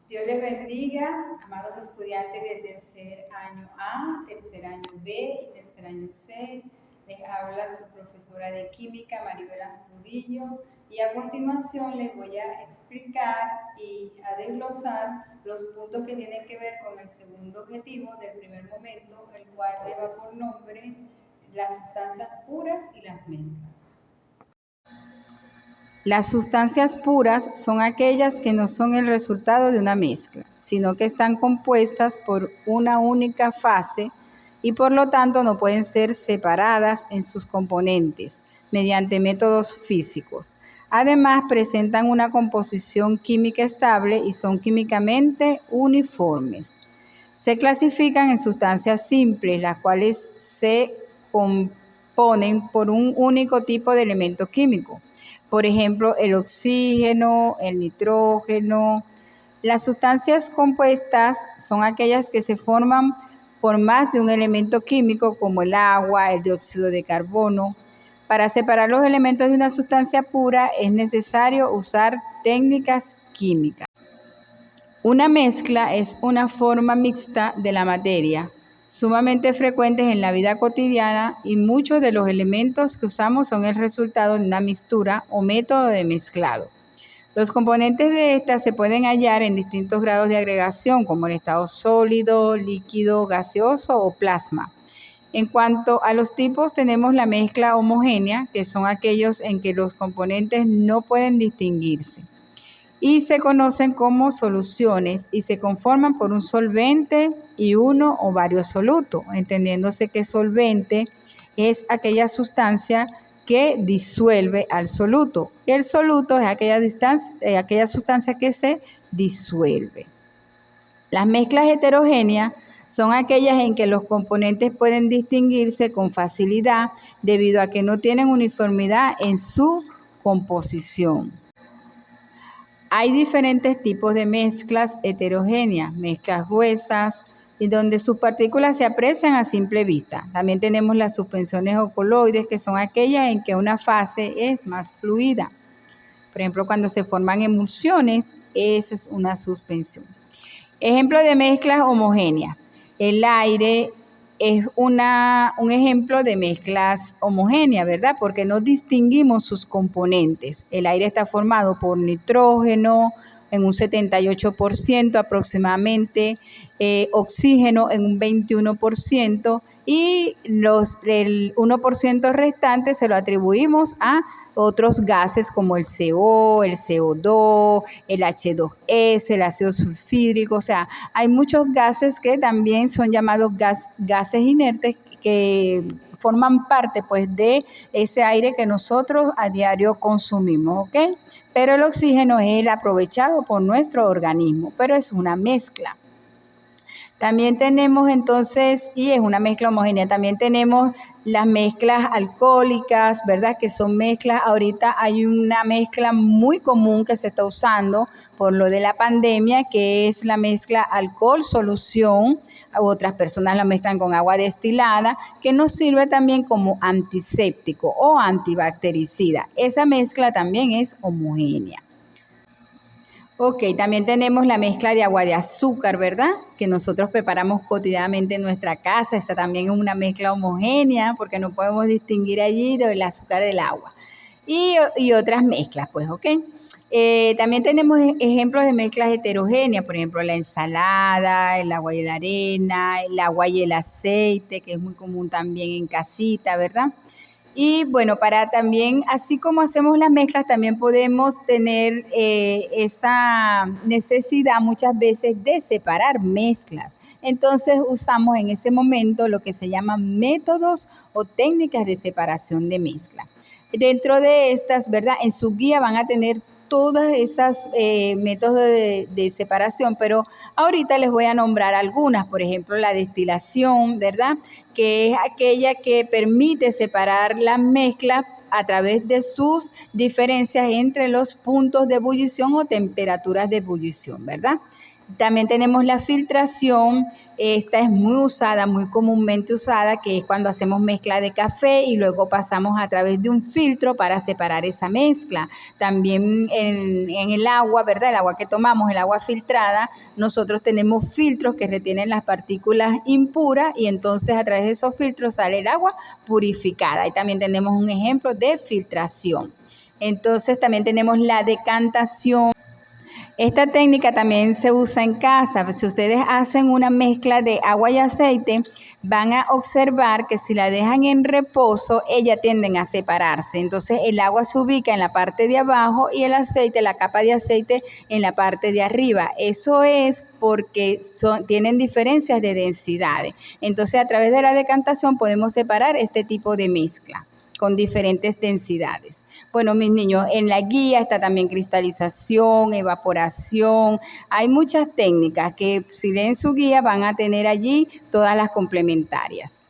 Dios les bendiga, amados estudiantes de tercer año A, tercer año B y tercer año C. Les habla su profesora de química, Maribel Astudillo, y a continuación les voy a explicar y a desglosar los puntos que tienen que ver con el segundo objetivo del primer momento, el cual lleva por nombre las sustancias puras y las mezclas. Las sustancias puras son aquellas que no son el resultado de una mezcla, sino que están compuestas por una única fase y por lo tanto no pueden ser separadas en sus componentes mediante métodos físicos. Además, presentan una composición química estable y son químicamente uniformes. Se clasifican en sustancias simples, las cuales se componen por un único tipo de elemento químico. Por ejemplo, el oxígeno, el nitrógeno. Las sustancias compuestas son aquellas que se forman por más de un elemento químico, como el agua, el dióxido de carbono. Para separar los elementos de una sustancia pura es necesario usar técnicas químicas. Una mezcla es una forma mixta de la materia, sumamente frecuentes en la vida cotidiana, y muchos de los elementos que usamos son el resultado de una mixtura o método de mezclado. Los componentes de esta se pueden hallar en distintos grados de agregación, como el estado sólido, líquido, gaseoso o plasma. En cuanto a los tipos, tenemos la mezcla homogénea, que son aquellos en que los componentes no pueden distinguirse y se conocen como soluciones y se conforman por un solvente y uno o varios solutos, entendiéndose que solvente es aquella sustancia que disuelve al soluto y el soluto es aquella sustancia que se disuelve. Las mezclas heterogéneas son aquellas en que los componentes pueden distinguirse con facilidad debido a que no tienen uniformidad en su composición. Hay diferentes tipos de mezclas heterogéneas, mezclas gruesas, y donde sus partículas se aprecian a simple vista. También tenemos las suspensiones o coloides, que son aquellas en que una fase es más fluida. Por ejemplo, cuando se forman emulsiones, esa es una suspensión. Ejemplo de mezclas homogéneas. El aire es un ejemplo de mezclas homogéneas, ¿verdad? Porque no distinguimos sus componentes. El aire está formado por nitrógeno en un 78% aproximadamente, oxígeno en un 21% y el 1% restante se lo atribuimos a otros gases como el CO, el CO2, el H2S, el ácido sulfídrico. O sea, hay muchos gases que también son llamados gases inertes que forman parte pues de ese aire que nosotros a diario consumimos, ¿ok? Pero el oxígeno es el aprovechado por nuestro organismo, pero es una mezcla. También tenemos entonces, y es una mezcla homogénea, también tenemos las mezclas alcohólicas, ¿verdad? Que son mezclas, ahorita hay una mezcla muy común que se está usando por lo de la pandemia, que es la mezcla alcohol-solución. Otras personas la mezclan con agua destilada, que nos sirve también como antiséptico o antibactericida. Esa mezcla también es homogénea. Ok, también tenemos la mezcla de agua de azúcar, ¿verdad? Que nosotros preparamos cotidianamente en nuestra casa. Esta también es una mezcla homogénea porque no podemos distinguir allí del azúcar del agua. Y otras mezclas, pues, ¿ok? También tenemos ejemplos de mezclas heterogéneas, por ejemplo, la ensalada, el agua y la arena, el agua y el aceite, que es muy común también en casita, ¿verdad? Y bueno, para también, así como hacemos las mezclas, también podemos tener esa necesidad muchas veces de separar mezclas. Entonces usamos en ese momento lo que se llaman métodos o técnicas de separación de mezcla. Dentro de estas, ¿verdad? En su guía van a tener todas esas métodos de separación, pero ahorita les voy a nombrar algunas, por ejemplo, la destilación, ¿verdad? Que es aquella que permite separar las mezclas a través de sus diferencias entre los puntos de ebullición o temperaturas de ebullición, ¿verdad? También tenemos la filtración. Esta es muy usada, muy comúnmente usada, que es cuando hacemos mezcla de café y luego pasamos a través de un filtro para separar esa mezcla. También en el agua, ¿verdad? El agua que tomamos, el agua filtrada, nosotros tenemos filtros que retienen las partículas impuras y entonces a través de esos filtros sale el agua purificada. Y también tenemos un ejemplo de filtración. Entonces también tenemos la decantación. Esta técnica también se usa en casa. Si ustedes hacen una mezcla de agua y aceite, van a observar que si la dejan en reposo, ellas tienden a separarse. Entonces el agua se ubica en la parte de abajo y el aceite, la capa de aceite, en la parte de arriba. Eso es porque tienen diferencias de densidades. Entonces a través de la decantación podemos separar este tipo de mezcla con diferentes densidades. Bueno, mis niños, en la guía está también cristalización, evaporación. Hay muchas técnicas que si leen su guía van a tener allí todas las complementarias.